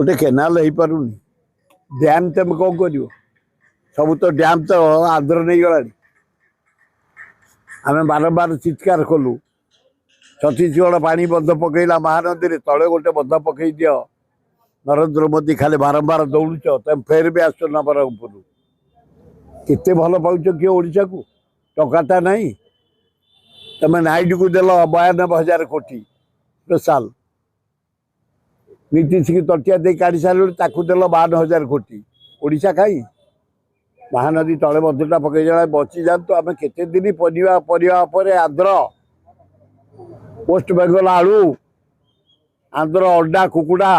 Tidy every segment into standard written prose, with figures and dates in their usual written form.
गोटे केनाल हो पारुनी डैम तुम कौन कर सब तो डैम तो आंध्र नहीं गला आम बारंबार चित्कार कलु छत्तीसगढ़ पानी बंध पकईला महानदी तले गोटे बंध पकई दि नरेंद्र मोदी खाली बारंबार दौड़ुच तुम फेर भी आस नवरंगपुर केते भल पाच कि ओडिशा को टकाटा नहीं तुम नाइड को देल 92,000 कोटी स्पेशल नीतीश की तटिया दे काढ़ी सारे देल 52,000 कोटी ओडिशा कहीं महानदी तले बंधटा पकई जा बची जातु आम केते दिन पर आंध्र वेस्ट बेंगल आलू आंध्र अंडा कुकुड़ा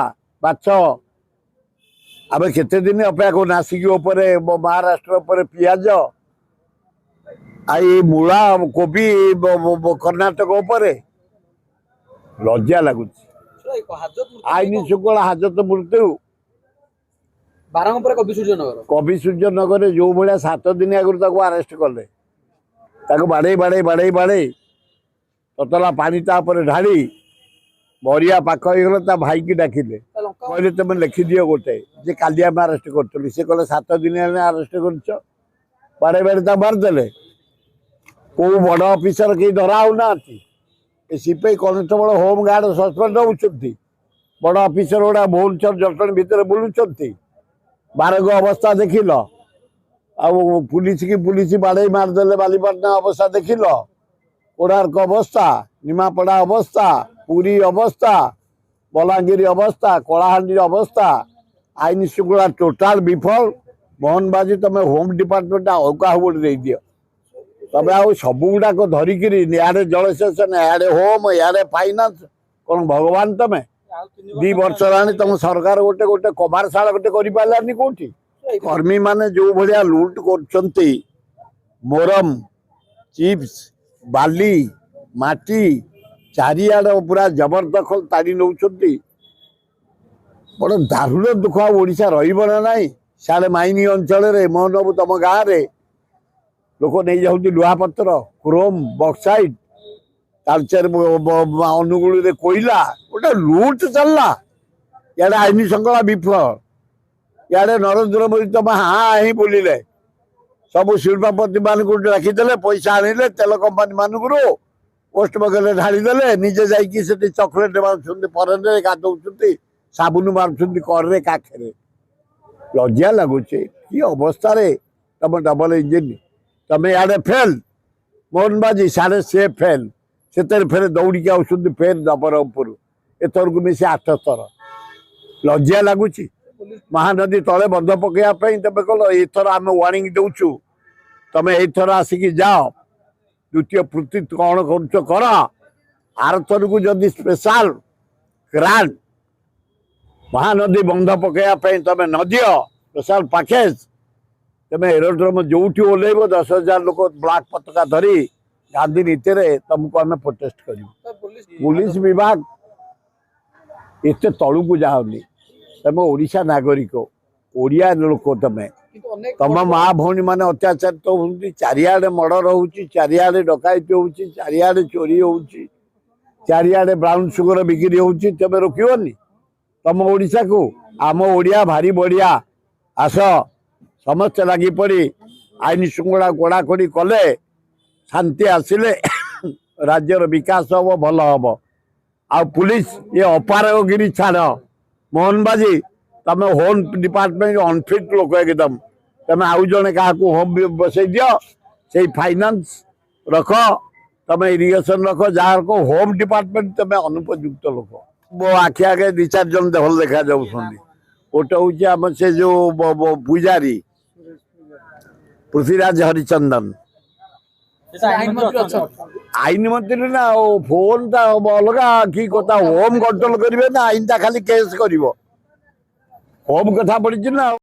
बाछ आम केते दिन अपेक्षा को नासिक महाराष्ट्र पियाज आई मूला कोबी कर्णाटक लज्जा लगुच आईन शुक्ला हाजत मृत्यु कवि सूर्य नगर जो भाया 7 दिन आगु आरेस्ट कले बाड़े बाड़े बाड़े बाड़े ततला पानी ढाड़ी मरिया पाख हो भाई की डाकिले कहले तुम लिखि दियो गोटे जे काली आम आरेस्ट कर सी कहले 7 दिन आरेस्ट कर बाड़े बाड़े मारिदेले कौ बड़ अफिसर कहीं धरा ना सीपाही कनेस्टेबल होमगार्ड सस्पेंड होती बड़ अफिसर गुड़ा भुवनेश्वर जटणी भितर बुलूं बारग अवस्था देखिल पुलिस की पुलिस बाड़े मारिदेले बालीपाटना अवस्था देखिल कोणार्क अवस्था निमापड़ा अवस्था पुरी अवस्था बलांगीर अवस्था कलाहांडी अवस्था आईन श्रृंखला टोटाल विफल मोहन बाजी तुम होम डिपार्टमेंट औका दे दियो तब आउ सब गुड़ाक धरिकी इे जल सेशन इे होम इे फाइनान्स कौन भगवान तुम 2 वर्ष रानी तुम सरकार गोटे गोटे कमारशाला गोटे कर कौटी कर्मी माने जो भाया लुट कर मोरम चिप्स बाली माटी चारिआड पूरा जबरदखल ताड़ी नौ बड़ दारुण दुख ओडिशा रहा ना साढ़े माइनी अंचल मोहनबाबू तुम गाँव में लोक नहीं जाऊँ लुहापत्र क्रोम बक्साइट तालचेर अनुगुल कोईला गोटे लुट चलला इे आईन श्रृंखला विफल इे नरेंद्र मोदी तुम हाँ ही बोलिले सब शिल्पपति मान रखीदे पैसा आनिले तेल कंपानी मानक वेस्ट बेंगल ढालीदे निजे जाकि चॉकलेट मार्च फरेन गाधौं साबुन मार्च करे काखे लज्जा लगुच कि अवस्था तुम डबल इंजिन तुम इे फेल मोहन बाजी साढ़े से फेल से फेर दौड़ी आस फेर नवरंगपुर एथर को मिसी 8 थर लज्जा लगुच महानदी तले बंध पकड़ापी तुम कल एथर आम वार्निंग दौचु तुम एथर आसिक जाओ द्वितीय पृथ्वी कौन कर आरथर को जदि स्पेशल ग्रांट महानदी बंध पकड़ापी तुम न दियो स्पेशल पैकेज तुम एरोड्रोम जो ओल्लैब 10,000 लोक ब्लैक पताका धरी गांधी नीति तुमको आम प्रोटेस्ट कर पुलिस विभाग एत तलू को जाओनी तुम ओडिशा नागरिक ओडिया लोक तुम माँ भौणी मैंने अत्याचार तो होती चारिआडे मर्डर हो चारिआडे डकायती हो चारिआडे चोरी हो चारिआडे ब्राउन सुगर बिक्री हो तुम रोकनी तुम ओडिशा को आम ओडिया भारी बढ़िया आस समस्ते लगी पड़ी आईन श्रृंखला कोड़ाकोड़ी कले शांति आसिले राज्यर विकास हम भल हम आ पुलिस ये अपारगिरी छाड़ मोहन बाजी तुम होम डिपार्टमेंट अनफिट लोक एकदम तुम आउ जड़े क्या होम बसई दियो से फाइनान्स रख तुम इरिगेशन रख जहाँ को होम डिपार्टमेंट तुम अनुपयुक्त लोक मो आखि आगे 2-4 जन भल देखा जाऊँ गोटे हूँ आम से जो पूजारी पृथ्वीराज हरिचंदन आईन मंत्री ना फोन टा अलग कि कथा होम कंट्रोल करेंगे ना आईन टा खाली केस कर होम कथा पड़ी ना।